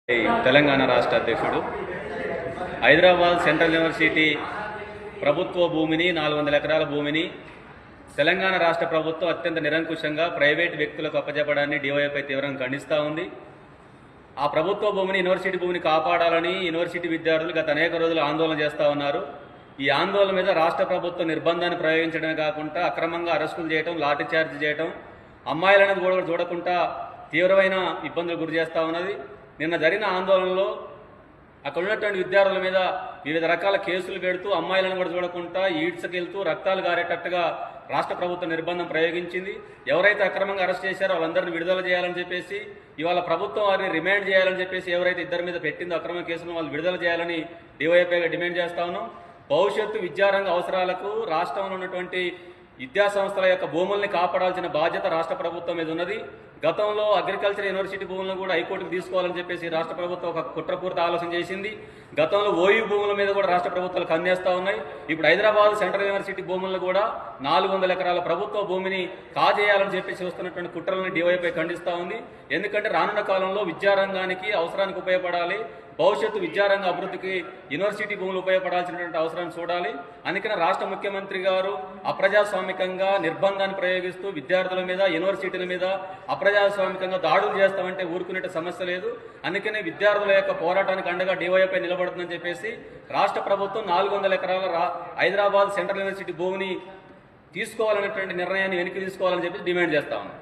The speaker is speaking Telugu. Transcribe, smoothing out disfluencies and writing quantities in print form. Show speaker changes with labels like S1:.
S1: తెలంగాణ రాష్ట్ర అధ్యక్షుడు హైదరాబాద్ సెంట్రల్ యూనివర్సిటీ ప్రభుత్వ భూమిని 400 ఎకరాల భూమిని తెలంగాణ రాష్ట్ర ప్రభుత్వం అత్యంత నిరంకుశంగా ప్రైవేట్ వ్యక్తులకు అప్పజెప్పడాన్ని డివైఎఫ్ఐ తీవ్రంగా ఖండిస్తూ ఉంది. ఆ ప్రభుత్వ భూమిని యూనివర్సిటీ భూమిని కాపాడాలని యూనివర్సిటీ విద్యార్థులు గత అనేక రోజులు ఆందోళన చేస్తూ ఉన్నారు. ఈ ఆందోళన మీద రాష్ట్ర ప్రభుత్వం నిర్బంధాన్ని ప్రయోగించడమే కాకుండా అక్రమంగా అరెస్టులు చేయడం, లాఠీ చార్జ్ చేయడం, అమ్మాయిలను కూడా చూడకుండా తీవ్రమైన ఇబ్బందులు గురి చేస్తూ ఉన్నది. నిన్న జరిగిన ఆందోళనలో అక్కడ ఉన్నటువంటి విద్యార్థుల మీద వివిధ రకాల కేసులు పెడుతూ అమ్మాయిలను కూడా చూడకుండా ఈడ్చకెళ్తూ రక్తాలు గారేటట్టుగా రాష్ట్ర ప్రభుత్వం నిర్బంధం ప్రయోగించింది. ఎవరైతే అక్రమంగా అరెస్ట్ చేశారో వాళ్ళందరినీ విడుదల చేయాలని చెప్పేసి, ఇవాళ ప్రభుత్వం వారిని రిమాండ్ చేయాలని చెప్పేసి ఎవరైతే ఇద్దరి మీద పెట్టిందో అక్రమ కేసులను వాళ్ళు విడుదల చేయాలని డివైఎఫ్ఐగా డిమాండ్ చేస్తా ఉన్నాం. భవిష్యత్తు విద్యారంగ అవసరాలకు రాష్ట్రంలో ఉన్నటువంటి విద్యా సంస్థల యొక్క భూముల్ని కాపాడాల్సిన బాధ్యత రాష్ట్ర ప్రభుత్వం మీద ఉన్నది. గతంలో అగ్రికల్చర్ యూనివర్సిటీ భూములను కూడా హైకోర్టుకు తీసుకోవాలని చెప్పేసి రాష్ట్ర ప్రభుత్వం ఒక కుట్రపూర్తి ఆలోచన చేసింది. గతంలో ఓయూ భూముల మీద కూడా రాష్ట్ర ప్రభుత్వాలు కన్నేస్తూ ఉన్నాయి. ఇప్పుడు హైదరాబాద్ సెంట్రల్ యూనివర్సిటీ భూములను కూడా 400 ఎకరాల ప్రభుత్వ భూమిని కాజేయాలని చెప్పేసి వస్తున్నటువంటి కుట్రలను డివైఎఫ్ఐ ఖండిస్తూ ఉంది. ఎందుకంటే రానున్న కాలంలో విద్యారంగానికి అవసరానికి ఉపయోగపడాలి, భవిష్యత్తు విద్యారంగ అభివృద్ధికి యూనివర్సిటీ భూములు ఉపయోగపడాల్సినటువంటి అవసరాన్ని చూడాలి. అందుకని రాష్ట్ర ముఖ్యమంత్రి గారు అప్రజాస్వామికంగా నిర్బంధాన్ని ప్రయోగిస్తూ విద్యార్థుల మీద, యూనివర్సిటీల మీద అప్రజాస్వామికంగా దాడులు చేస్తామంటే ఊరుకునే సమస్య లేదు. అందుకనే విద్యార్థుల యొక్క పోరాటానికి అండగా డివైఎఫ్ఐ నిలబడుతుందని చెప్పేసి రాష్ట్ర ప్రభుత్వం 400 ఎకరాల హైదరాబాద్ సెంట్రల్ యూనివర్సిటీ భూమిని తీసుకోవాలనేటువంటి నిర్ణయాన్ని వెనక్కి తీసుకోవాలని చెప్పి డిమాండ్ చేస్తా ఉన్నాం.